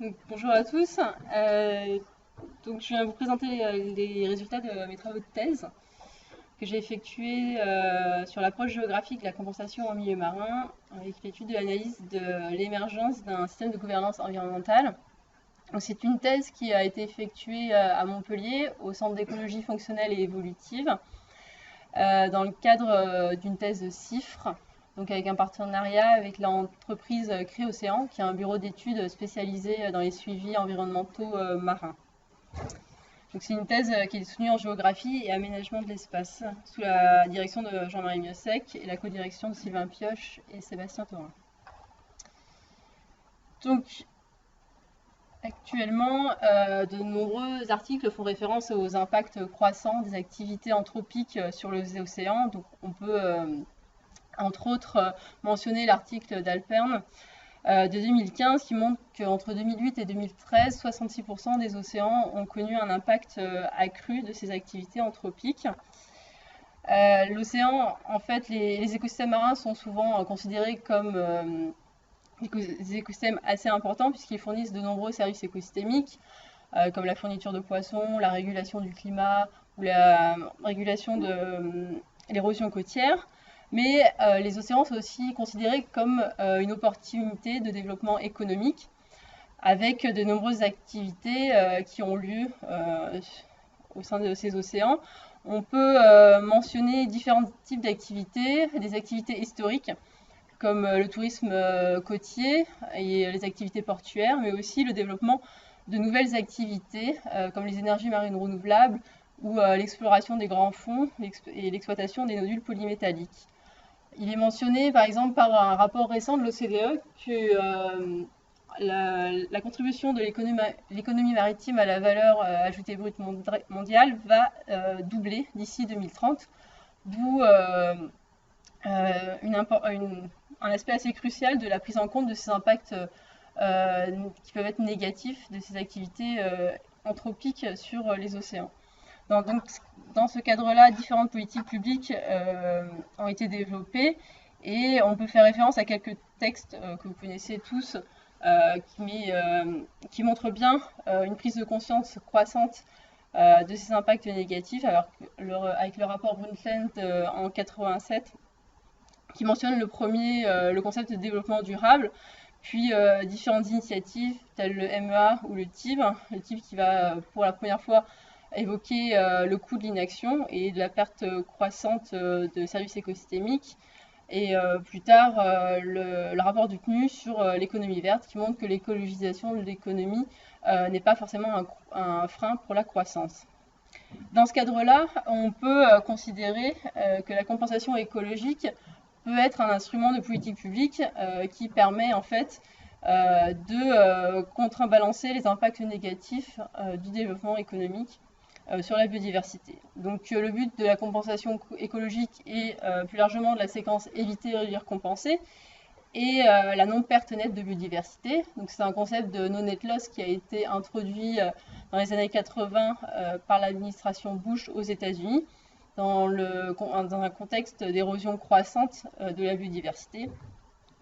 Donc, bonjour à tous. Je viens vous présenter les résultats de mes travaux de thèse que j'ai effectués sur l'approche géographique de la compensation en milieu marin avec l'étude de l'analyse de l'émergence d'un système de gouvernance environnementale. C'est une thèse qui a été effectuée à Montpellier au Centre d'écologie fonctionnelle et évolutive dans le cadre d'une thèse de CIFRE, donc avec un partenariat avec l'entreprise Créocéan, qui est un bureau d'études spécialisé dans les suivis environnementaux marins. C'est une thèse qui est soutenue en géographie et aménagement de l'espace, sous la direction de Jean-Marie Miossec et la co-direction de Sylvain Pioche et Sébastien Thorin. Donc, actuellement, de nombreux articles font référence aux impacts croissants des activités anthropiques sur les océans. Donc, on peut entre autres mentionner l'article d'Alpern de 2015 qui montre qu'entre 2008 et 2013, 66% des océans ont connu un impact accru de ces activités anthropiques. L'océan, en fait, les écosystèmes marins sont souvent considérés comme des écosystèmes assez importants puisqu'ils fournissent de nombreux services écosystémiques comme la fourniture de poissons, la régulation du climat ou la régulation de l'érosion côtière. Mais les océans sont aussi considérés comme une opportunité de développement économique avec de nombreuses activités qui ont lieu au sein de ces océans. On peut mentionner différents types d'activités, des activités historiques comme le tourisme côtier et les activités portuaires, mais aussi le développement de nouvelles activités comme les énergies marines renouvelables ou l'exploration des grands fonds et l'exploitation des nodules polymétalliques. Il est mentionné par exemple par un rapport récent de l'OCDE que la contribution de l'économie maritime à la valeur ajoutée brute mondiale va doubler d'ici 2030, d'où un aspect assez crucial de la prise en compte de ces impacts qui peuvent être négatifs de ces activités anthropiques sur les océans. Dans ce cadre-là, différentes politiques publiques ont été développées et on peut faire référence à quelques textes que vous connaissez tous qui montrent bien une prise de conscience croissante de ces impacts négatifs, avec le rapport Brundtland en 87 qui mentionne le concept de développement durable, puis différentes initiatives telles le MEA ou le TIB qui va pour la première fois évoquer le coût de l'inaction et de la perte croissante de services écosystémiques. Et plus tard, le rapport du CNU sur l'économie verte qui montre que l'écologisation de l'économie n'est pas forcément un frein pour la croissance. Dans ce cadre-là, on peut considérer que la compensation écologique peut être un instrument de politique publique qui permet en fait de contrebalancer les impacts négatifs du développement économique sur la biodiversité. Donc le but de la compensation écologique et plus largement de la séquence éviter, réduire, compenser et la non-perte nette de biodiversité. Donc c'est un concept de no net loss qui a été introduit dans les années 80 par l'administration Bush aux États-Unis dans un contexte d'érosion croissante de la biodiversité.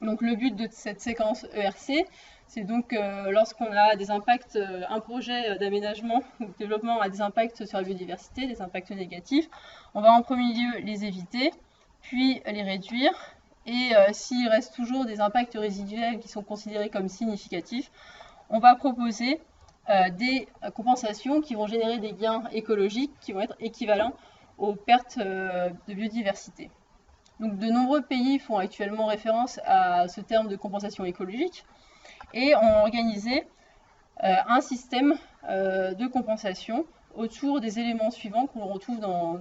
Donc le but de cette séquence ERC, c'est donc lorsqu'on a des impacts, un projet d'aménagement ou de développement a des impacts sur la biodiversité, des impacts négatifs, on va en premier lieu les éviter, puis les réduire, et s'il reste toujours des impacts résiduels qui sont considérés comme significatifs, on va proposer des compensations qui vont générer des gains écologiques qui vont être équivalents aux pertes de biodiversité. Donc, de nombreux pays font actuellement référence à ce terme de compensation écologique et ont organisé un système de compensation autour des éléments suivants qu'on retrouve dans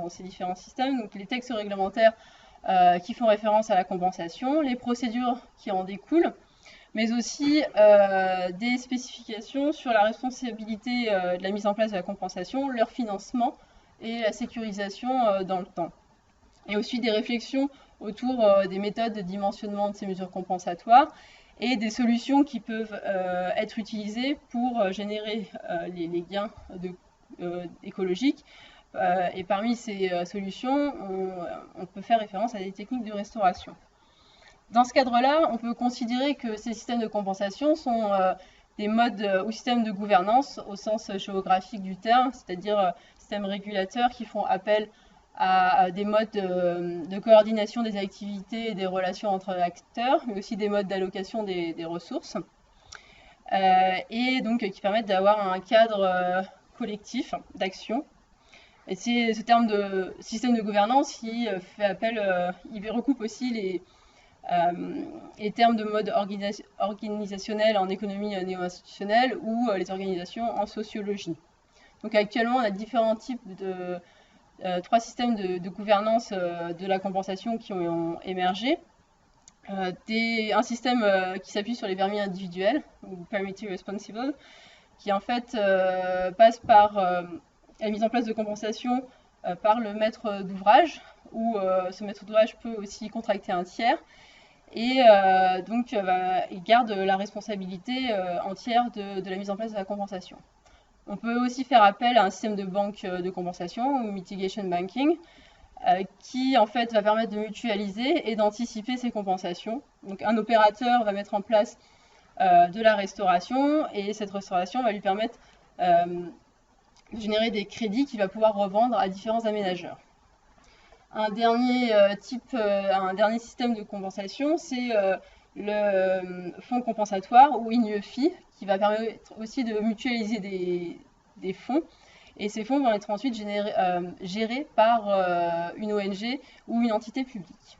ces différents systèmes. Donc, les textes réglementaires qui font référence à la compensation, les procédures qui en découlent, mais aussi des spécifications sur la responsabilité de la mise en place de la compensation, leur financement et la sécurisation dans le temps. Et aussi des réflexions autour des méthodes de dimensionnement de ces mesures compensatoires et des solutions qui peuvent être utilisées pour générer les gains écologiques. Et parmi ces solutions, on peut faire référence à des techniques de restauration. Dans ce cadre-là, on peut considérer que ces systèmes de compensation sont des modes ou systèmes de gouvernance au sens géographique du terme, c'est-à-dire systèmes régulateurs qui font appel à des modes de coordination des activités et des relations entre acteurs, mais aussi des modes d'allocation des ressources, et donc qui permettent d'avoir un cadre collectif d'action. Et c'est ce terme de système de gouvernance qui fait appel, il recoupe aussi les termes de mode organisationnel en économie néo-institutionnelle ou les organisations en sociologie. Donc actuellement, on a différents types de 3 systèmes de gouvernance de la compensation qui ont émergé. Un système qui s'appuie sur les permis individuels, ou Permitted Responsible, qui en fait passe par la mise en place de compensation par le maître d'ouvrage, où ce maître d'ouvrage peut aussi contracter un tiers, et donc il garde la responsabilité entière de la mise en place de la compensation. On peut aussi faire appel à un système de banque de compensation, ou mitigation banking, qui en fait va permettre de mutualiser et d'anticiper ces compensations. Donc un opérateur va mettre en place de la restauration, et cette restauration va lui permettre de générer des crédits qu'il va pouvoir revendre à différents aménageurs. Un dernier système de compensation, c'est le fonds compensatoire, ou INUFI, qui va permettre aussi de mutualiser des fonds. Et ces fonds vont être ensuite gérés par une ONG ou une entité publique.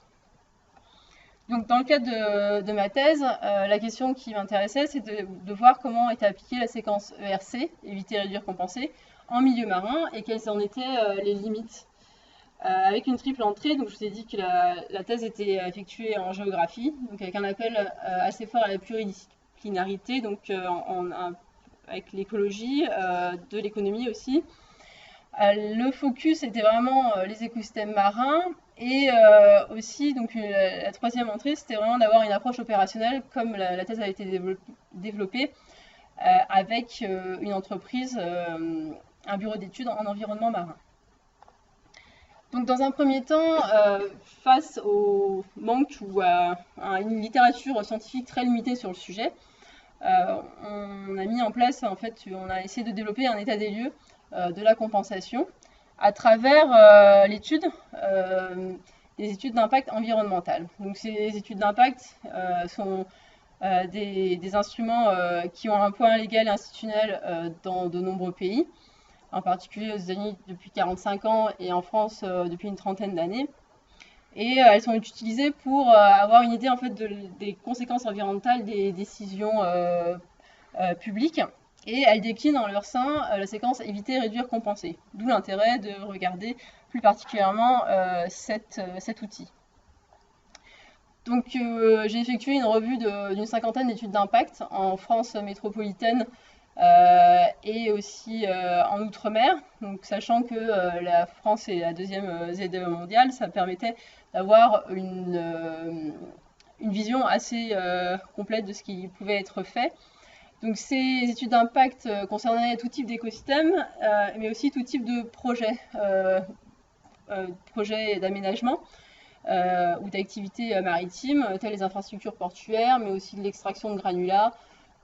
Donc dans le cadre de ma thèse, la question qui m'intéressait, c'est de voir comment était appliquée la séquence ERC, éviter, réduire, compenser, en milieu marin, et quelles en étaient les limites. Avec une triple entrée, donc je vous ai dit que la thèse était effectuée en géographie, donc avec un appel assez fort à la pluridisciplinarité, donc avec l'écologie, de l'économie aussi. Le focus était vraiment les écosystèmes marins, et aussi donc la troisième entrée, c'était vraiment d'avoir une approche opérationnelle comme la thèse a été développée avec une entreprise, un bureau d'études en environnement marin. Donc dans un premier temps, face au manque ou à une littérature scientifique très limitée sur le sujet, on a mis en place, en fait, on a essayé de développer un état des lieux de la compensation à travers l'étude des études d'impact environnemental. Donc ces études d'impact sont des instruments qui ont un point légal et institutionnel dans de nombreux pays, en particulier aux États-Unis depuis 45 ans et en France depuis une trentaine d'années. Et elles sont utilisées pour avoir une idée en fait des conséquences environnementales des décisions publiques. Et elles déclinent en leur sein la séquence éviter, réduire, compenser. D'où l'intérêt de regarder plus particulièrement cet outil. Donc j'ai effectué une revue d'une cinquantaine d'études d'impact en France métropolitaine et aussi en Outre-mer. Donc sachant que la France est la deuxième ZEE mondiale, ça permettait d'avoir une vision assez complète de ce qui pouvait être fait. Donc ces études d'impact concernaient tout type d'écosystème, mais aussi tout type de projets d'aménagement ou d'activités maritimes, telles les infrastructures portuaires, mais aussi de l'extraction de granulats,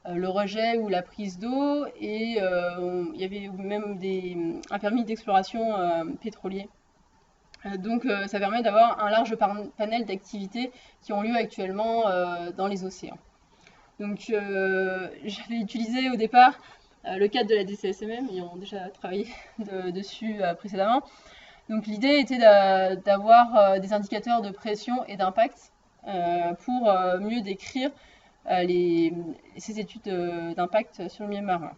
le rejet ou la prise d'eau, et il y avait même un permis d'exploration pétrolier. Donc ça permet d'avoir un large panel d'activités qui ont lieu actuellement dans les océans. Donc j'avais utilisé au départ le cadre de la DCSMM, ayant déjà travaillé dessus précédemment. Donc l'idée était d'avoir des indicateurs de pression et d'impact pour mieux décrire ces études d'impact sur le milieu marin.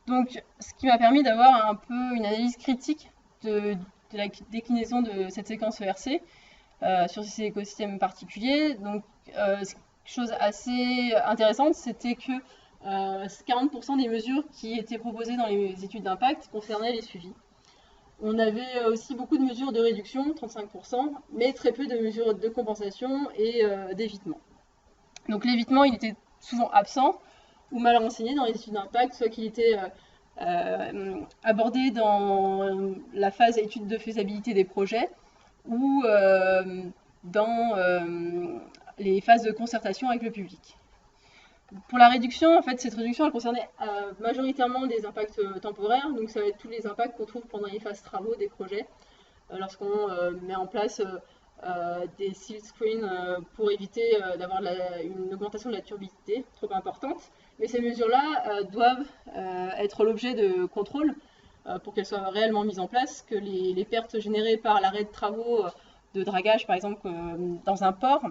Donc ce qui m'a permis d'avoir un peu une analyse critique de la déclinaison de cette séquence ERC sur ces écosystèmes particuliers. Donc chose assez intéressante, c'était que 40% des mesures qui étaient proposées dans les études d'impact concernaient les suivis. On avait aussi beaucoup de mesures de réduction, 35%, mais très peu de mesures de compensation et d'évitement. Donc l'évitement, il était souvent absent ou mal renseigné dans les études d'impact, soit qu'il était abordé dans la phase étude de faisabilité des projets ou dans les phases de concertation avec le public. Pour la réduction, en fait, cette réduction, elle concernait majoritairement des impacts temporaires, donc ça va être tous les impacts qu'on trouve pendant les phases travaux des projets, lorsqu'on met en place des seal screens pour éviter d'avoir une augmentation de la turbidité trop importante. Mais ces mesures-là doivent être l'objet de contrôles pour qu'elles soient réellement mises en place, que les pertes générées par l'arrêt de travaux de dragage, par exemple, dans un port,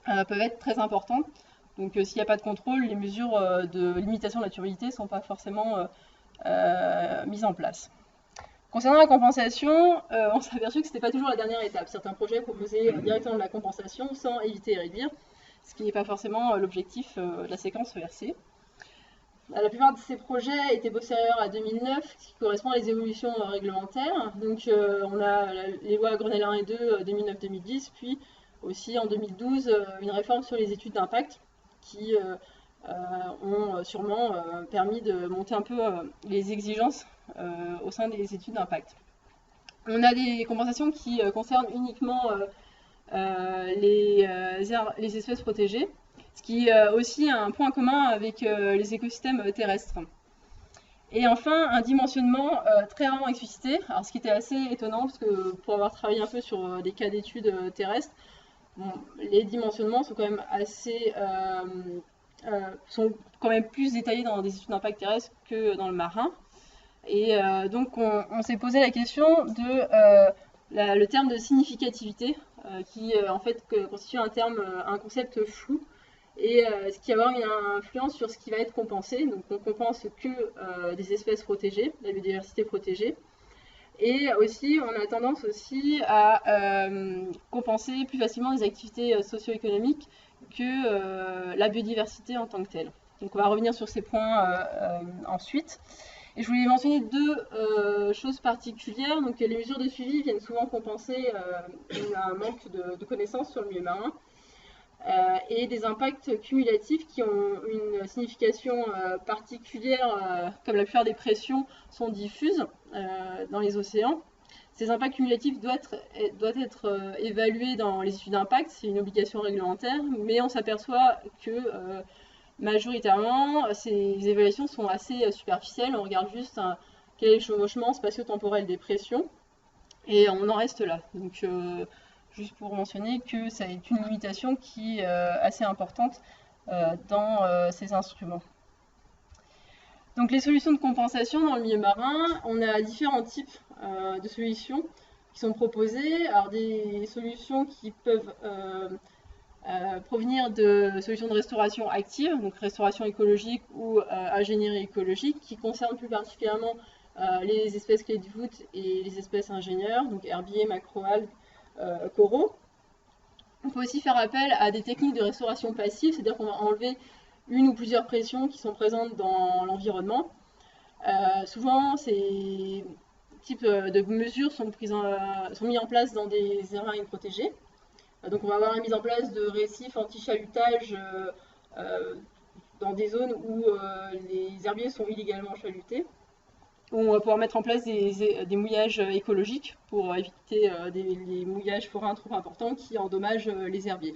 peuvent être très importantes. Donc s'il n'y a pas de contrôle, les mesures de limitation de la turbidité ne sont pas forcément mises en place. Concernant la compensation, on s'est aperçu que ce n'était pas toujours la dernière étape. Certains projets proposaient directement de la compensation sans éviter et réduire, ce qui n'est pas forcément l'objectif de la séquence ERC. La plupart de ces projets étaient postérieurs à 2009, ce qui correspond à les évolutions réglementaires. Donc on a les lois Grenelle 1 et 2 2009-2010, puis aussi en 2012 une réforme sur les études d'impact qui ont sûrement permis de monter un peu les exigences au sein des études d'impact. On a des compensations qui concernent uniquement les espèces protégées, ce qui est aussi un point commun avec les écosystèmes terrestres. Et enfin, un dimensionnement très rarement explicité, alors ce qui était assez étonnant, parce que pour avoir travaillé un peu sur des cas d'études terrestres, bon, les dimensionnements sont quand même assez sont quand même plus détaillés dans des études d'impact terrestre que dans le marin. Et donc on s'est posé la question de le terme de significativité, qui en fait constitue un concept flou, et ce qui va avoir une influence sur ce qui va être compensé. Donc on compense que des espèces protégées, la biodiversité protégée. Et aussi, on a tendance aussi à compenser plus facilement des activités socio-économiques que la biodiversité en tant que telle. Donc on va revenir sur ces points ensuite. Et je voulais mentionner deux choses particulières. Donc les mesures de suivi viennent souvent compenser un manque de connaissances sur le milieu marin. Et des impacts cumulatifs qui ont une signification particulière, comme la plupart des pressions sont diffuses dans les océans. Ces impacts cumulatifs doivent être évalués dans les études d'impact, c'est une obligation réglementaire, mais on s'aperçoit que majoritairement, ces évaluations sont assez superficielles. On regarde juste quel est le chevauchement spatio-temporel des pressions, et on en reste là. Donc, juste pour mentionner que ça est une limitation qui est assez importante dans ces instruments. Donc les solutions de compensation dans le milieu marin, on a différents types de solutions qui sont proposées. Alors des solutions qui peuvent provenir de solutions de restauration active, donc restauration écologique ou ingénierie écologique, qui concernent plus particulièrement les espèces clés de voûte et les espèces ingénieurs, donc herbiers, macroalgues, coraux. On peut aussi faire appel à des techniques de restauration passive, c'est-à-dire qu'on va enlever une ou plusieurs pressions qui sont présentes dans l'environnement. Souvent, ces types de mesures sont mis en place dans des aires protégées. Donc on va avoir la mise en place de récifs anti-chalutage dans des zones où les herbiers sont illégalement chalutés. On va pouvoir mettre en place des mouillages écologiques pour éviter les mouillages forains trop importants qui endommagent les herbiers.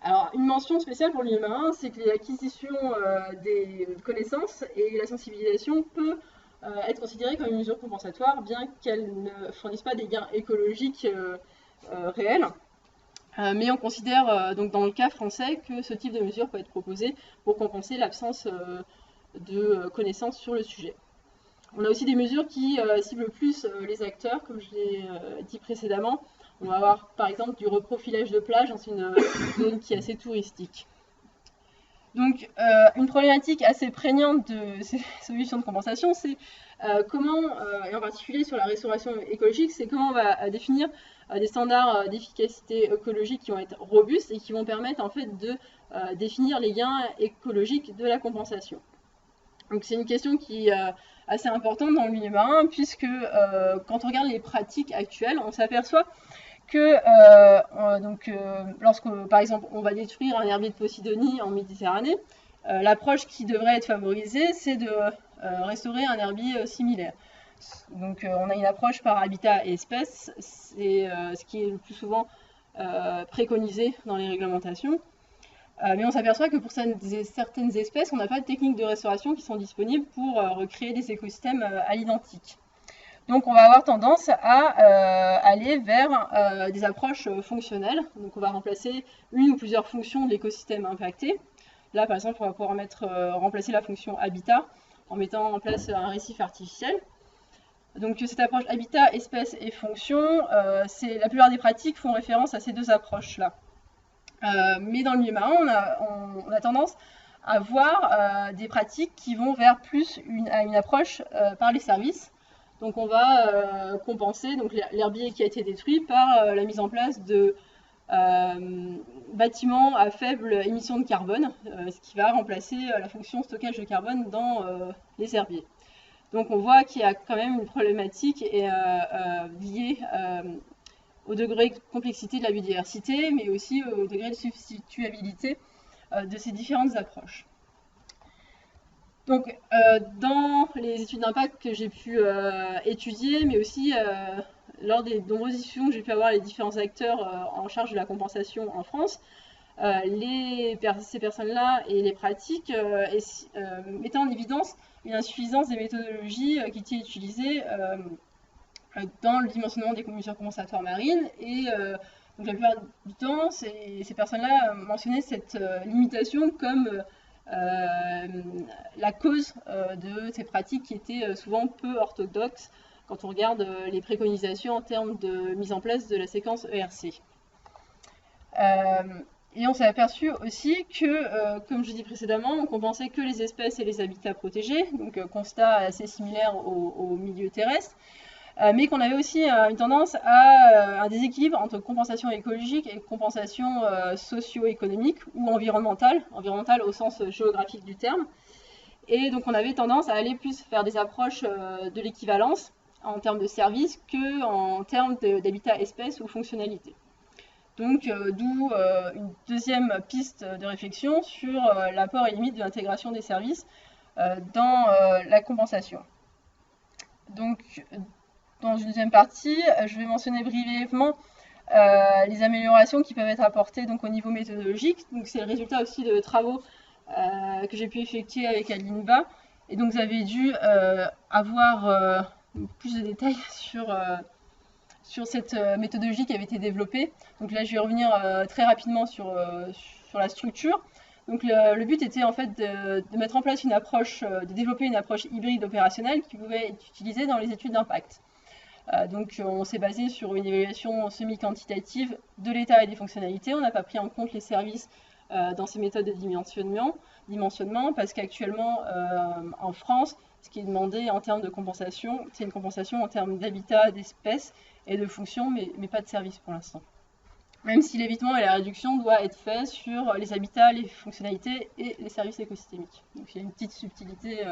Alors, une mention spéciale pour le milieu marin, c'est que l'acquisition des connaissances et la sensibilisation peut être considérée comme une mesure compensatoire, bien qu'elle ne fournisse pas des gains écologiques réels. Mais on considère donc dans le cas français que ce type de mesure peut être proposé pour compenser l'absence de connaissances sur le sujet. On a aussi des mesures qui ciblent plus les acteurs, comme je l'ai dit précédemment. On va avoir par exemple du reprofilage de plage dans une zone qui est assez touristique. Donc une problématique assez prégnante de ces solutions de compensation, c'est comment, et en particulier sur la restauration écologique, c'est comment on va définir des standards d'efficacité écologique qui vont être robustes et qui vont permettre en fait de définir les gains écologiques de la compensation. Donc c'est une question qui est assez importante dans le milieu marin, puisque quand on regarde les pratiques actuelles, on s'aperçoit que lorsque, par exemple, on va détruire un herbier de Posidonie en Méditerranée, l'approche qui devrait être favorisée, c'est de restaurer un herbier similaire. Donc on a une approche par habitat et espèce, c'est ce qui est le plus souvent préconisé dans les réglementations. Mais on s'aperçoit que pour certaines espèces, on n'a pas de techniques de restauration qui sont disponibles pour recréer des écosystèmes à l'identique. Donc on va avoir tendance à aller vers des approches fonctionnelles. Donc on va remplacer une ou plusieurs fonctions de l'écosystème impacté. Là par exemple on va pouvoir remplacer la fonction habitat en mettant en place un récif artificiel. Donc cette approche habitat, espèce et fonction, la plupart des pratiques font référence à ces deux approches-là. Mais dans le milieu marin, on a tendance à voir des pratiques qui vont vers plus une approche par les services. Donc on va compenser l'herbier qui a été détruit par la mise en place de bâtiments à faible émission de carbone, ce qui va remplacer la fonction stockage de carbone dans les herbiers. Donc on voit qu'il y a quand même une problématique liée au degré de complexité de la biodiversité, mais aussi au degré de substituabilité de ces différentes approches. Donc, dans les études d'impact que j'ai pu étudier, mais aussi lors des nombreuses discussions que j'ai pu avoir avec les différents acteurs en charge de la compensation en France, ces personnes-là et les pratiques mettaient en évidence une insuffisance des méthodologies qui étaient utilisées dans le dimensionnement des mesures compensatoires marines. Et donc la plupart du temps, ces personnes-là mentionnaient cette limitation comme la cause de ces pratiques qui étaient souvent peu orthodoxes quand on regarde les préconisations en termes de mise en place de la séquence ERC. Et on s'est aperçu aussi que, comme je dis précédemment, on compensait que les espèces et les habitats protégés, donc constat assez similaire au milieu terrestre, mais qu'on avait aussi une tendance à un déséquilibre entre compensation écologique et compensation socio-économique ou environnementale au sens géographique du terme. Et donc on avait tendance à aller plus vers des approches de l'équivalence en termes de services qu'en termes d'habitat espèce ou fonctionnalité. Donc d'où une deuxième piste de réflexion sur l'apport et limite de l'intégration des services dans la compensation. Donc dans une deuxième partie, je vais mentionner brièvement les améliorations qui peuvent être apportées donc, au niveau méthodologique. Donc c'est le résultat aussi de travaux que j'ai pu effectuer avec Alinba. Et donc vous avez dû avoir plus de détails sur cette méthodologie qui avait été développée. Donc là je vais revenir très rapidement sur la structure. Donc le but était en fait de mettre en place une approche, de développer une approche hybride opérationnelle qui pouvait être utilisée dans les études d'impact. Donc on s'est basé sur une évaluation semi-quantitative de l'état et des fonctionnalités. On n'a pas pris en compte les services dans ces méthodes de dimensionnement parce qu'actuellement en France, ce qui est demandé en termes de compensation, c'est une compensation en termes d'habitat, d'espèces et de fonctions, mais pas de services pour l'instant. Même si l'évitement et la réduction doivent être faits sur les habitats, les fonctionnalités et les services écosystémiques. Donc il y a une petite subtilité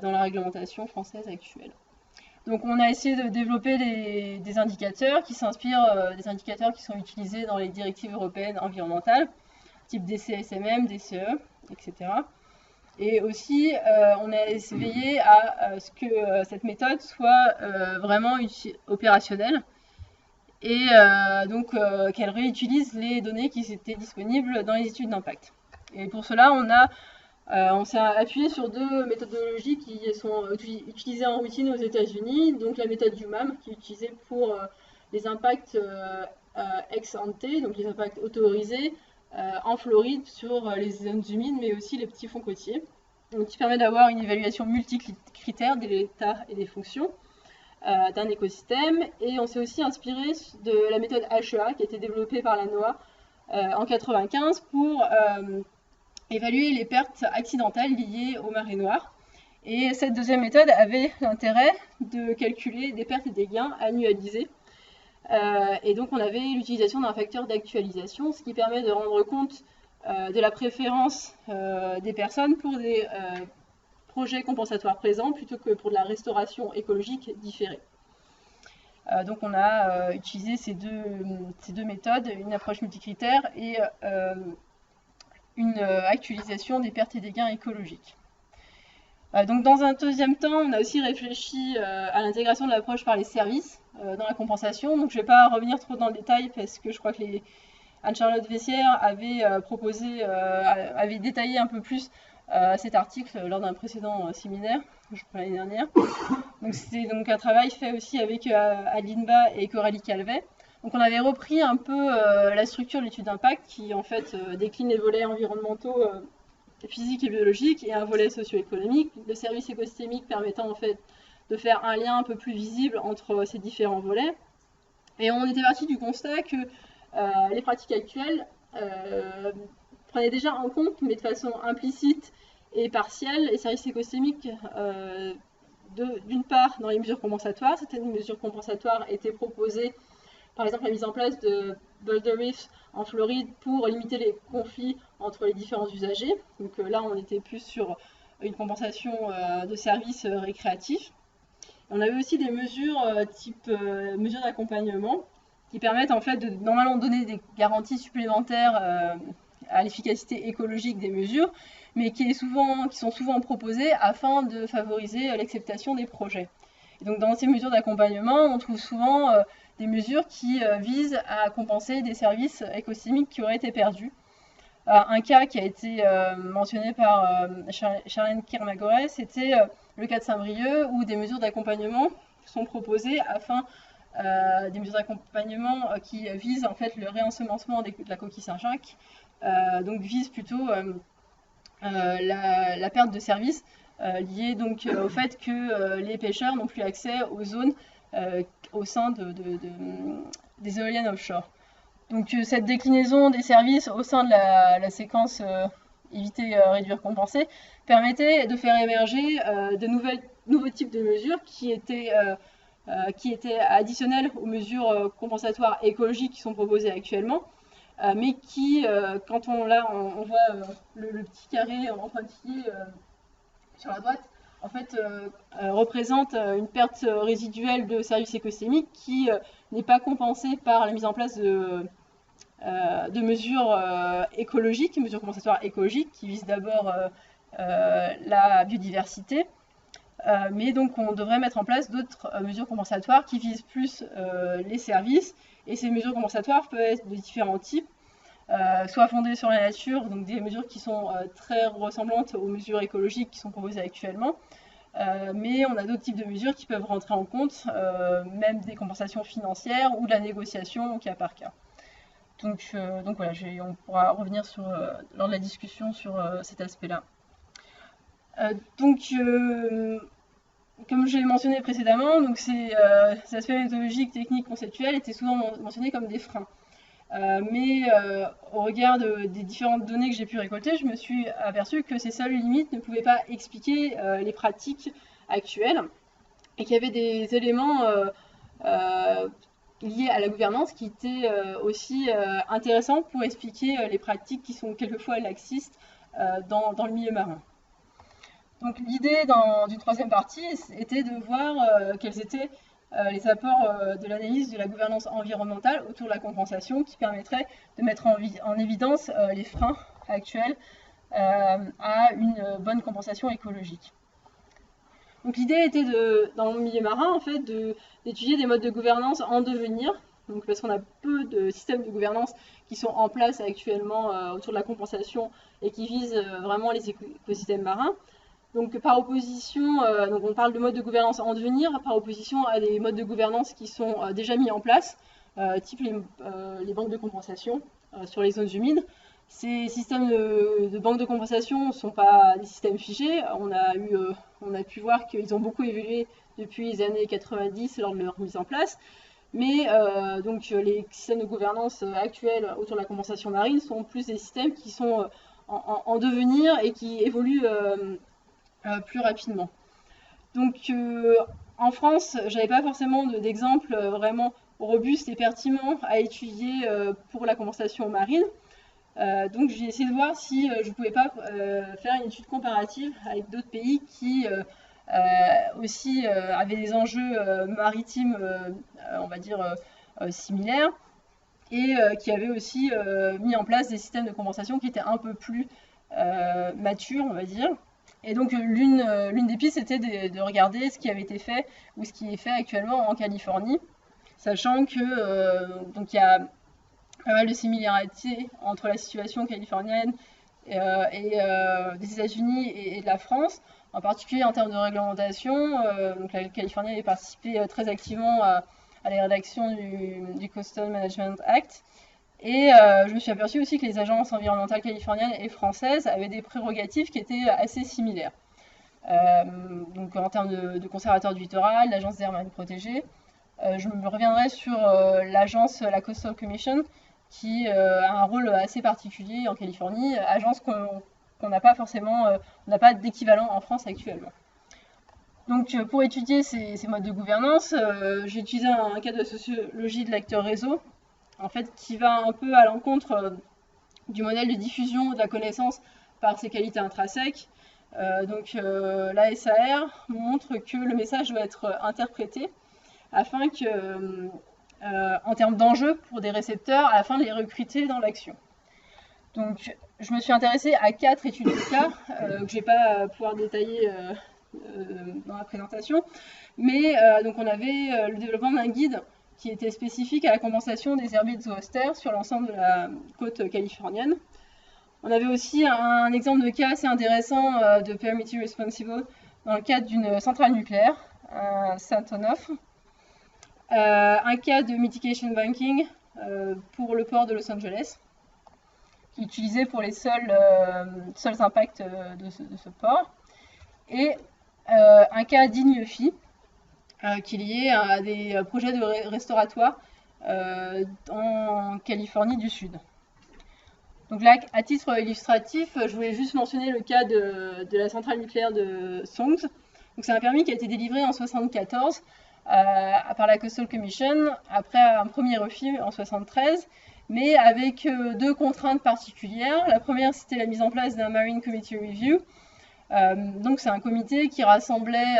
dans la réglementation française actuelle. Donc on a essayé de développer des indicateurs qui s'inspirent des indicateurs qui sont utilisés dans les directives européennes environnementales, type DCSMM, DCE, etc. Et aussi, on a veillé à ce que cette méthode soit vraiment opérationnelle et donc qu'elle réutilise les données qui étaient disponibles dans les études d'impact. Et pour cela, on s'est appuyé sur deux méthodologies qui sont utilisées en routine aux États-Unis. Donc la méthode UMAM, qui est utilisée pour les impacts ex ante, donc les impacts autorisés en Floride sur les zones humides, mais aussi les petits fonds côtiers. Donc, qui permet d'avoir une évaluation multicritère de l'état et des fonctions d'un écosystème. Et on s'est aussi inspiré de la méthode HEA qui a été développée par la NOAA en 1995 pour évaluer les pertes accidentelles liées aux marées noires. Et cette deuxième méthode avait l'intérêt de calculer des pertes et des gains annualisés. Et donc on avait l'utilisation d'un facteur d'actualisation, ce qui permet de rendre compte de la préférence des personnes pour des projets compensatoires présents plutôt que pour de la restauration écologique différée. Donc on a utilisé ces deux méthodes, une approche multicritère et une actualisation des pertes et des gains écologiques. Donc dans un deuxième temps, on a aussi réfléchi à l'intégration de l'approche par les services dans la compensation. Donc je ne vais pas revenir trop dans le détail parce que je crois que Anne-Charlotte Vessière avait détaillé un peu plus cet article lors d'un précédent séminaire, je crois l'année dernière. Donc c'était donc un travail fait aussi avec Adeline Bas et Coralie Calvet. Donc on avait repris un peu la structure de l'étude d'impact qui en fait décline les volets environnementaux, physiques et biologiques et un volet socio-économique. Le service écosystémique permettant en fait de faire un lien un peu plus visible entre ces différents volets. Et on était parti du constat que les pratiques actuelles prenaient déjà en compte, mais de façon implicite et partielle, les services écosystémiques d'une part dans les mesures compensatoires. Certaines mesures compensatoires étaient proposées, par exemple la mise en place de Boulder Reef en Floride pour limiter les conflits entre les différents usagers. Donc là on était plus sur une compensation de services récréatifs. On avait aussi des mesures type mesures d'accompagnement qui permettent en fait de normalement donner des garanties supplémentaires à l'efficacité écologique des mesures, mais qui sont souvent proposées afin de favoriser l'acceptation des projets. Et donc dans ces mesures d'accompagnement, on trouve souvent des mesures qui visent à compenser des services écosystémiques qui auraient été perdus. Un cas qui a été mentionné par Charlène Kirmagoré, c'était le cas de Saint-Brieuc, où des mesures d'accompagnement sont proposées afin des mesures d'accompagnement qui visent en fait le réensemencement de la coquille Saint-Jacques, donc visent plutôt la perte de services liée donc au fait que les pêcheurs n'ont plus accès aux zones au sein des éoliennes offshore. Donc cette déclinaison des services au sein de la séquence éviter, réduire, compenser permettait de faire émerger de nouveaux types de mesures qui étaient additionnelles aux mesures compensatoires écologiques qui sont proposées actuellement, mais qui, quand on voit le petit carré en pointillé sur la droite, en fait, représente une perte résiduelle de services écosystémiques qui n'est pas compensée par la mise en place de mesures écologiques, mesures compensatoires écologiques, qui visent d'abord la biodiversité. Mais donc on devrait mettre en place d'autres mesures compensatoires qui visent plus les services. Et ces mesures compensatoires peuvent être de différents types, soit fondées sur la nature, donc des mesures qui sont très ressemblantes aux mesures écologiques qui sont proposées actuellement. Mais on a d'autres types de mesures qui peuvent rentrer en compte, même des compensations financières ou de la négociation au cas par cas. Donc voilà, on pourra revenir lors de la discussion sur cet aspect-là. Comme je l'ai mentionné précédemment, donc ces aspects méthodologiques, techniques, conceptuels étaient souvent mentionnés comme des freins. Mais au regard des différentes données que j'ai pu récolter, je me suis aperçue que ces seules limites ne pouvaient pas expliquer les pratiques actuelles et qu'il y avait des éléments liés à la gouvernance qui étaient aussi intéressants pour expliquer les pratiques qui sont quelquefois laxistes dans le milieu marin. Donc l'idée d'une troisième partie était de voir quels étaient les apports de l'analyse de la gouvernance environnementale autour de la compensation qui permettrait de mettre en évidence les freins actuels à une bonne compensation écologique. Donc l'idée était dans le milieu marin en fait d'étudier des modes de gouvernance en devenir, donc parce qu'on a peu de systèmes de gouvernance qui sont en place actuellement autour de la compensation et qui visent vraiment les écosystèmes marins. Donc par opposition, donc on parle de modes de gouvernance en devenir, par opposition à des modes de gouvernance qui sont déjà mis en place, type les banques de compensation sur les zones humides. Ces systèmes de banques de compensation ne sont pas des systèmes figés. On a pu voir qu'ils ont beaucoup évolué depuis les années 90 lors de leur mise en place. Mais donc les systèmes de gouvernance actuels autour de la compensation marine sont plus des systèmes qui sont en devenir et qui évoluent plus rapidement. Donc en France, j'avais pas forcément d'exemple vraiment robuste et pertinent à étudier pour la compensation marine. Donc j'ai essayé de voir si je ne pouvais pas faire une étude comparative avec d'autres pays qui aussi avaient des enjeux maritimes, on va dire, similaires, et qui avaient aussi mis en place des systèmes de compensation qui étaient un peu plus matures, on va dire. Et donc l'une des pistes était de regarder ce qui avait été fait ou ce qui est fait actuellement en Californie, sachant que donc il y a pas mal de similarités entre la situation californienne des États-Unis et de la France, en particulier en termes de réglementation. Donc la Californie avait participé très activement à la rédaction du Coastal Management Act. Et je me suis aperçue aussi que les agences environnementales californiennes et françaises avaient des prérogatives qui étaient assez similaires. Donc en termes de conservateur du littoral, l'agence d'aires marines protégées. Je me reviendrai sur la Coastal Commission, qui a un rôle assez particulier en Californie, agence qu'on n'a pas forcément, on n'a pas d'équivalent en France actuellement. Donc pour étudier ces modes de gouvernance, j'ai utilisé un cas de sociologie de l'acteur réseau, en fait, qui va un peu à l'encontre du modèle de diffusion de la connaissance par ses qualités intrinsèques. La SAR montre que le message doit être interprété afin que, en termes d'enjeux pour des récepteurs, à la fin de les recruter dans l'action. Donc, je me suis intéressée à 4 études de cas que je ne vais pas pouvoir détailler dans la présentation, mais donc on avait le développement d'un guide qui était spécifique à la compensation des herbiers de zoostère sur l'ensemble de la côte californienne. On avait aussi un exemple de cas assez intéressant de Permitted Responsible dans le cadre d'une centrale nucléaire, Saint-Onof. Un cas de Mitigation Banking pour le port de Los Angeles, qui est utilisé pour les seuls impacts de ce port. Et un cas d'IGNIOFI, qui est lié à des projets de restauratoire en Californie du Sud. Donc là, à titre illustratif, je voulais juste mentionner le cas de la centrale nucléaire de Songs. Donc c'est un permis qui a été délivré en 1974 par la Coastal Commission, après un premier refus en 1973, mais avec 2 contraintes particulières. La première, c'était la mise en place d'un Marine Committee Review. Donc c'est un comité qui rassemblait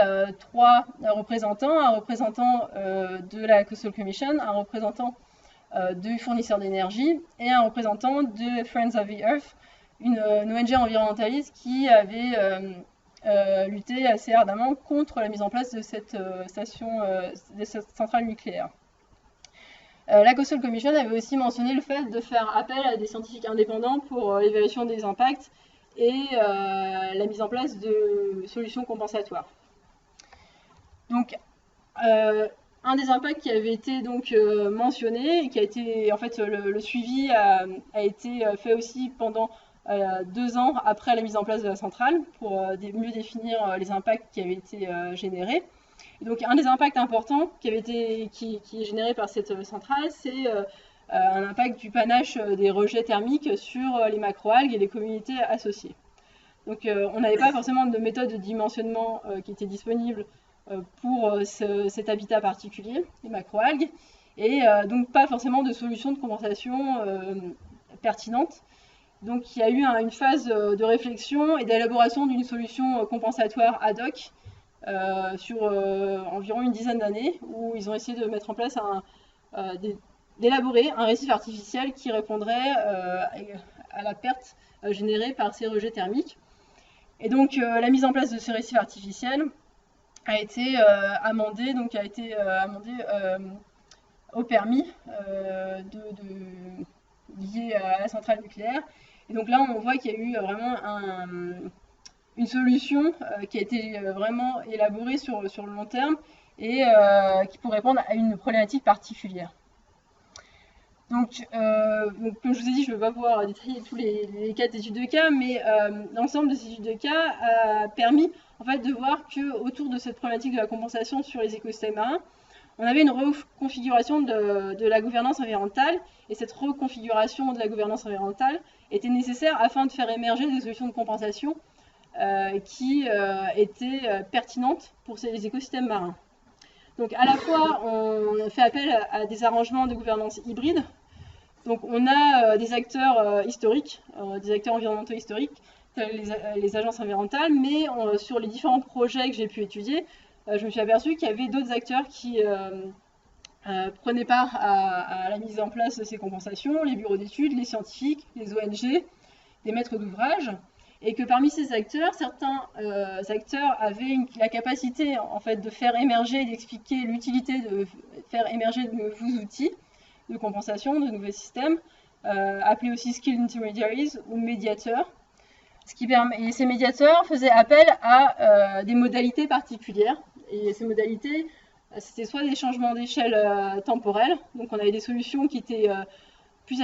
3 représentants, un représentant de la Coastal Commission, un représentant du fournisseur d'énergie et un représentant de Friends of the Earth, une ONG environnementaliste qui avait lutté assez ardemment contre la mise en place de cette centrale nucléaire. La Coastal Commission avait aussi mentionné le fait de faire appel à des scientifiques indépendants pour l'évaluation des impacts et la mise en place de solutions compensatoires. Donc, un des impacts qui avait été donc mentionné et qui a été, en fait, le suivi a été fait aussi pendant 2 ans après la mise en place de la centrale pour mieux définir les impacts qui avaient été générés. Et donc, un des impacts importants qui est généré par cette centrale, c'est un impact du panache des rejets thermiques sur les macroalgues et les communautés associées. Donc on n'avait pas forcément de méthode de dimensionnement qui était disponible pour cet habitat particulier, les macroalgues, et donc pas forcément de solution de compensation pertinente. Donc il y a eu une phase de réflexion et d'élaboration d'une solution compensatoire ad hoc sur environ une dizaine d'années, où ils ont essayé de mettre en place d'élaborer un récif artificiel qui répondrait à la perte générée par ces rejets thermiques. Et donc la mise en place de ce récif artificiel a été amendée, au permis lié à la centrale nucléaire. Et donc là, on voit qu'il y a eu vraiment une solution qui a été vraiment élaborée sur le long terme et qui pourrait répondre à une problématique particulière. Donc, comme je vous ai dit, je ne vais pas pouvoir détailler tous les 4 études de cas, mais l'ensemble de ces études de cas a permis en fait, de voir qu'autour de cette problématique de la compensation sur les écosystèmes marins, on avait une reconfiguration de la gouvernance environnementale, et cette reconfiguration de la gouvernance environnementale était nécessaire afin de faire émerger des solutions de compensation qui étaient pertinentes pour ces écosystèmes marins. Donc à la fois, on fait appel à des arrangements de gouvernance hybride. Donc on a des acteurs historiques, des acteurs environnementaux historiques, tels les agences environnementales, mais sur les différents projets que j'ai pu étudier, je me suis aperçue qu'il y avait d'autres acteurs qui prenaient part à la mise en place de ces compensations, les bureaux d'études, les scientifiques, les ONG, des maîtres d'ouvrage. Et que parmi ces acteurs, certains acteurs avaient la capacité en fait, de faire émerger et d'expliquer l'utilité de faire émerger de nouveaux outils, de compensation, de nouveaux systèmes, appelés aussi Skilled Intermediaries ou médiateurs. Et ces médiateurs faisaient appel à des modalités particulières. Et ces modalités, c'était soit des changements d'échelle temporelle, donc on avait des solutions qui étaient plus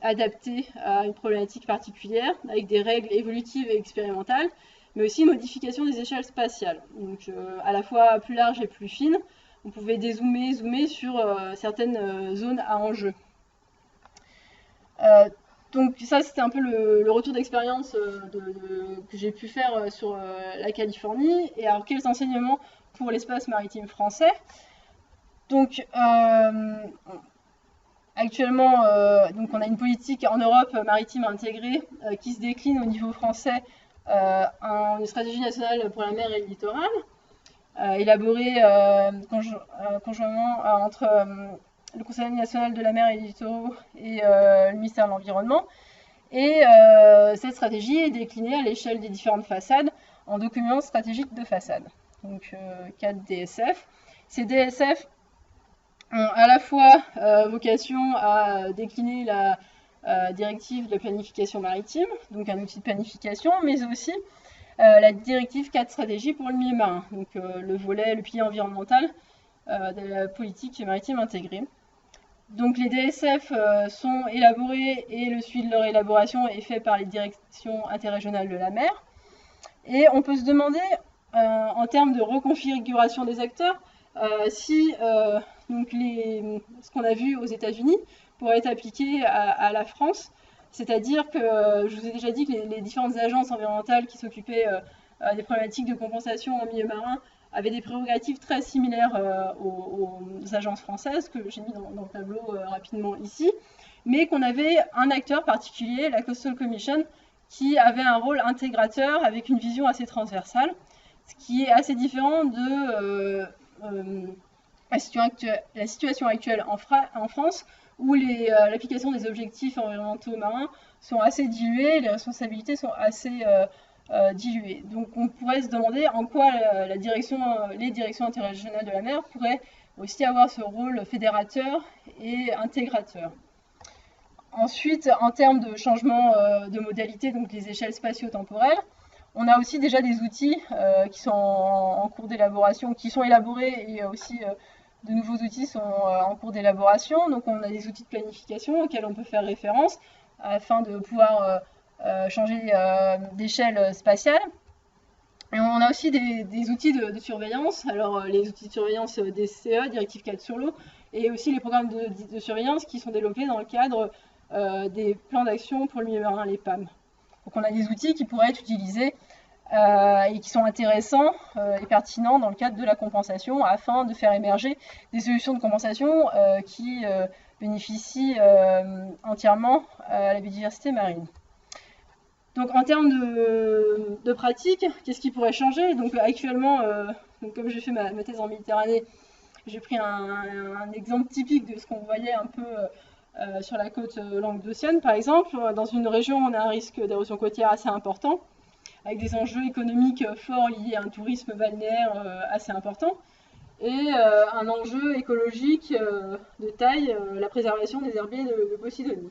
adaptées à une problématique particulière, avec des règles évolutives et expérimentales, mais aussi une modification des échelles spatiales, donc à la fois plus larges et plus fines. On pouvait zoomer sur certaines zones à enjeu. Donc ça, c'était un peu le retour d'expérience que j'ai pu faire sur la Californie. Et alors, quels enseignements pour l'espace maritime français? Donc, actuellement, donc on a une politique en Europe maritime intégrée qui se décline au niveau français en une stratégie nationale pour la mer et le littoral, élaborée conjointement entre le Conseil national de la mer et des littoraux et le ministère de l'Environnement. Et cette stratégie est déclinée à l'échelle des différentes façades en documents stratégiques de façade. Donc 4 DSF. Ces DSF ont à la fois vocation à décliner la directive de planification maritime, donc un outil de planification, mais aussi la directive 4 stratégie pour le milieu marin, donc le pilier environnemental de la politique maritime intégrée. Donc les DSF sont élaborés et le suivi de leur élaboration est fait par les directions interrégionales de la mer. Et on peut se demander, en termes de reconfiguration des acteurs, si donc ce qu'on a vu aux États-Unis pourrait être appliqué à la France. C'est-à-dire que je vous ai déjà dit que les différentes agences environnementales qui s'occupaient des problématiques de compensation en milieu marin avaient des prérogatives très similaires aux agences françaises, que j'ai mis dans le tableau rapidement ici, mais qu'on avait un acteur particulier, la Coastal Commission, qui avait un rôle intégrateur avec une vision assez transversale, ce qui est assez différent de la situation actuelle en France, où l'application des objectifs environnementaux marins sont assez diluées, les responsabilités sont assez diluées. Donc on pourrait se demander en quoi les directions interrégionales de la mer pourraient aussi avoir ce rôle fédérateur et intégrateur. Ensuite, en termes de changement de modalité, donc les échelles spatio-temporelles, on a aussi déjà des outils qui sont en cours d'élaboration, qui sont élaborés, et aussi de nouveaux outils sont en cours d'élaboration. Donc on a des outils de planification auxquels on peut faire référence afin de pouvoir changer d'échelle spatiale. Et on a aussi des outils de surveillance. Alors les outils de surveillance DCE, Directive 4 sur l'eau, et aussi les programmes de surveillance qui sont développés dans le cadre des plans d'action pour le milieu marin, les PAM. Donc on a des outils qui pourraient être utilisés et qui sont intéressants et pertinents dans le cadre de la compensation afin de faire émerger des solutions de compensation qui bénéficient entièrement à la biodiversité marine. Donc en termes de pratique, qu'est-ce qui pourrait changer? Donc actuellement, comme j'ai fait ma thèse en Méditerranée, j'ai pris un exemple typique de ce qu'on voyait un peu sur la côte languedocienne, par exemple. Dans une région, on a un risque d'érosion côtière assez important, avec des enjeux économiques forts liés à un tourisme balnéaire assez important, et un enjeu écologique de taille, la préservation des herbiers de Posidonie.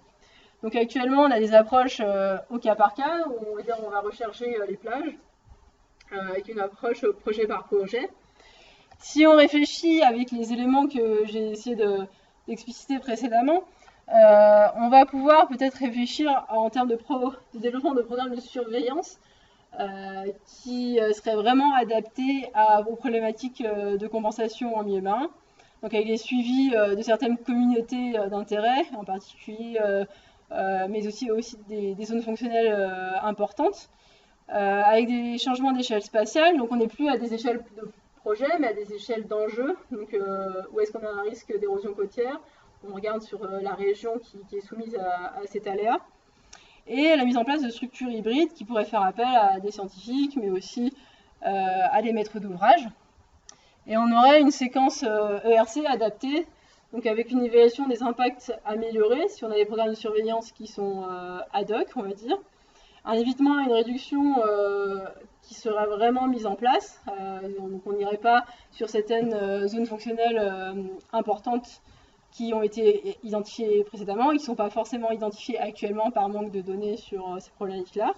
Donc actuellement, on a des approches au cas par cas, où on va rechercher les plages, avec une approche projet par projet. Si on réfléchit avec les éléments que j'ai essayé d'expliciter précédemment, on va pouvoir peut-être réfléchir en termes de développement de programmes de surveillance qui seraient vraiment adaptés aux problématiques de compensation en milieu marin. Donc avec les suivis de certaines communautés d'intérêt, en particulier, mais aussi des zones fonctionnelles importantes, avec des changements d'échelle spatiale. Donc on n'est plus à des échelles de projet, mais à des échelles d'enjeux. Donc où est-ce qu'on a un risque d'érosion côtière? On regarde sur la région qui est soumise à cet aléa. Et la mise en place de structures hybrides qui pourraient faire appel à des scientifiques, mais aussi à des maîtres d'ouvrage. Et on aurait une séquence ERC adaptée, donc avec une évaluation des impacts améliorée, si on a des programmes de surveillance qui sont ad hoc, on va dire. Un évitement et une réduction qui sera vraiment mise en place. Donc on n'irait pas sur certaines zones fonctionnelles importantes qui ont été identifiés précédemment et qui ne sont pas forcément identifiés actuellement par manque de données sur ces problématiques-là.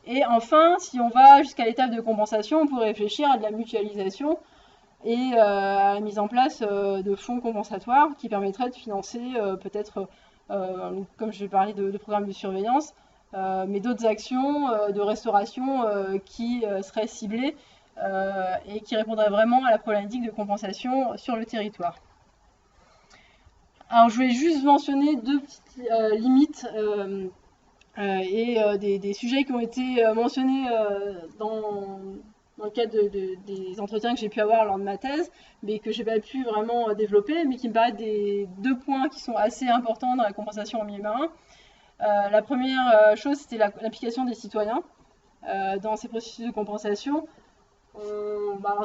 Et enfin, si on va jusqu'à l'étape de compensation, on peut réfléchir à de la mutualisation et à la mise en place de fonds compensatoires qui permettraient de financer peut-être, comme je vais parler de programmes de surveillance, mais d'autres actions de restauration qui seraient ciblées et qui répondraient vraiment à la problématique de compensation sur le territoire. Alors je voulais juste mentionner deux petites limites et des sujets qui ont été mentionnés dans le cadre des entretiens que j'ai pu avoir lors de ma thèse, mais que je n'ai pas pu vraiment développer, mais qui me paraissent des deux points qui sont assez importants dans la compensation en milieu marin. La première chose, c'était l'implication des citoyens dans ces processus de compensation.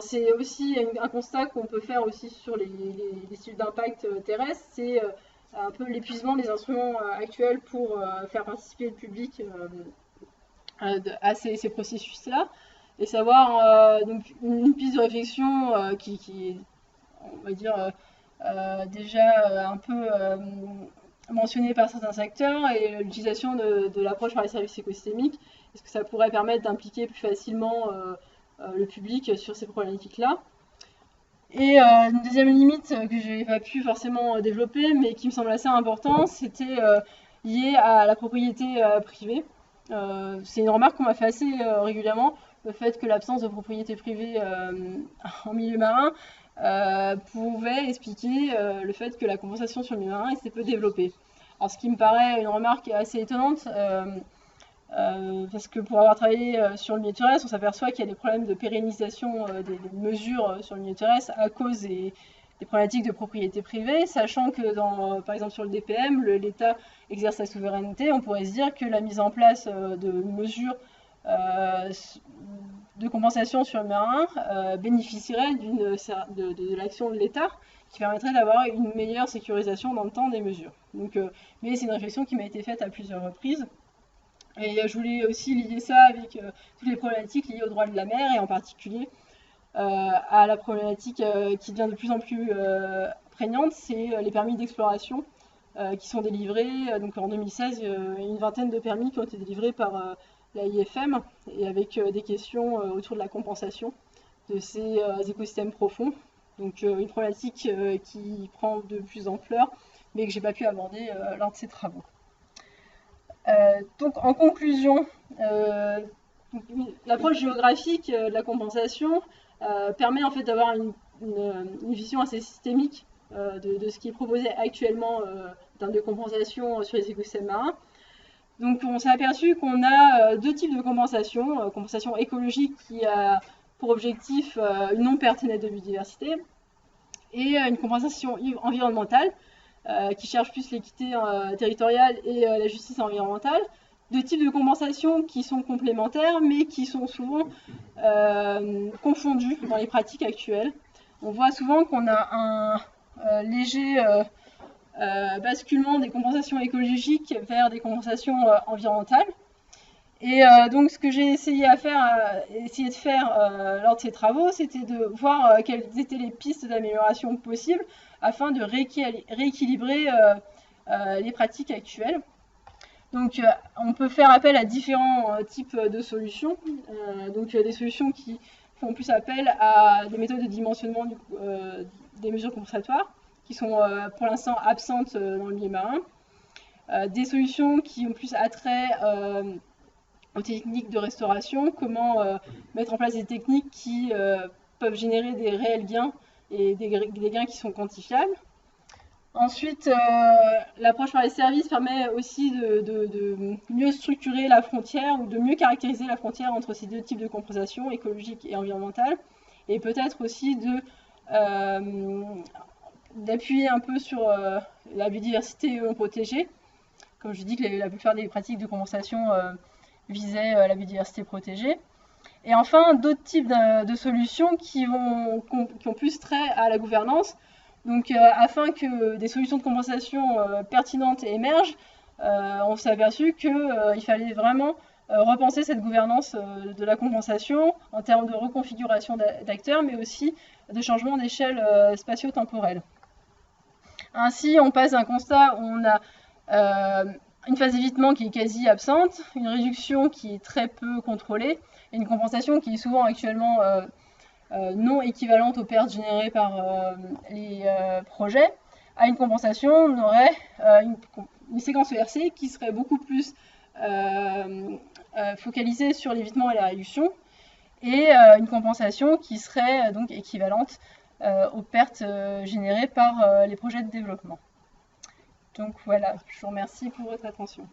C'est aussi un constat qu'on peut faire aussi sur les études d'impact terrestre, c'est un peu l'épuisement des instruments actuels pour faire participer le public à ces processus-là, et savoir donc une piste de réflexion qui est, on va dire, déjà un peu mentionnée par certains acteurs, et l'utilisation de l'approche par les services écosystémiques. Est-ce que ça pourrait permettre d'impliquer plus facilement le public sur ces problématiques-là? Et une deuxième limite que je n'ai pas pu forcément développer, mais qui me semble assez important, c'était lié à la propriété privée. C'est une remarque qu'on m'a fait assez régulièrement, le fait que l'absence de propriété privée en milieu marin pouvait expliquer le fait que la compensation sur le milieu marin était peu développée. Alors, ce qui me paraît une remarque assez étonnante, parce que pour avoir travaillé sur le milieu terrestre, on s'aperçoit qu'il y a des problèmes de pérennisation des mesures sur le milieu terrestre à cause des problématiques de propriété privée, sachant que par exemple sur le DPM, l'État exerce sa souveraineté. On pourrait se dire que la mise en place de mesures de compensation sur le marin bénéficierait de l'action de l'État, qui permettrait d'avoir une meilleure sécurisation dans le temps des mesures. Donc, mais c'est une réflexion qui m'a été faite à plusieurs reprises. Et je voulais aussi lier ça avec toutes les problématiques liées au droit de la mer, et en particulier à la problématique qui devient de plus en plus prégnante, c'est les permis d'exploration qui sont délivrés. Donc en 2016, il y a une vingtaine de permis qui ont été délivrés par l'AIFM, et avec des questions autour de la compensation de ces écosystèmes profonds. Donc une problématique qui prend de plus d'ampleur, mais que je n'ai pas pu aborder lors de ces travaux. Donc en conclusion, l'approche géographique de la compensation permet en fait d'avoir une vision assez systémique de ce qui est proposé actuellement en termes de compensation sur les écosystèmes marins. Donc on s'est aperçu qu'on a deux types de compensation. Compensation écologique qui a pour objectif une non-perte nette de biodiversité, et une compensation environnementale qui cherche plus l'équité territoriale et la justice environnementale. Deux types de compensation qui sont complémentaires, mais qui sont souvent confondus dans les pratiques actuelles. On voit souvent qu'on a un léger basculement des compensations écologiques vers des compensations environnementales. Et donc ce que j'ai essayé de faire lors de ces travaux, c'était de voir quelles étaient les pistes d'amélioration possibles afin de rééquilibrer les pratiques actuelles. Donc on peut faire appel à différents types de solutions, donc des solutions qui font plus appel à des méthodes de dimensionnement des mesures compensatoires, qui sont pour l'instant absentes dans le milieu marin, des solutions qui ont plus attrait aux techniques de restauration, comment mettre en place des techniques qui peuvent générer des réels gains et des gains qui sont quantifiables. Ensuite, l'approche par les services permet aussi de mieux structurer la frontière, ou de mieux caractériser la frontière entre ces deux types de compensation, écologique et environnementale, et peut-être aussi d'appuyer un peu sur la biodiversité protégée. Comme je dis que la plupart des pratiques de compensation visaient la biodiversité protégée. Et enfin, d'autres types de solutions qui ont plus trait à la gouvernance. Donc, afin que des solutions de compensation pertinentes émergent, on s'est aperçu qu'il fallait vraiment repenser cette gouvernance de la compensation en termes de reconfiguration d'acteurs, mais aussi de changement d'échelle spatio-temporelle. Ainsi, on passe d'un constat où on a une phase d'évitement qui est quasi absente, une réduction qui est très peu contrôlée, et une compensation qui est souvent actuellement non équivalente aux pertes générées par les projets, à une compensation, on aurait une séquence ERC qui serait beaucoup plus focalisée sur l'évitement et la réduction, et une compensation qui serait donc équivalente aux pertes générées par les projets de développement. Donc voilà, je vous remercie pour votre attention.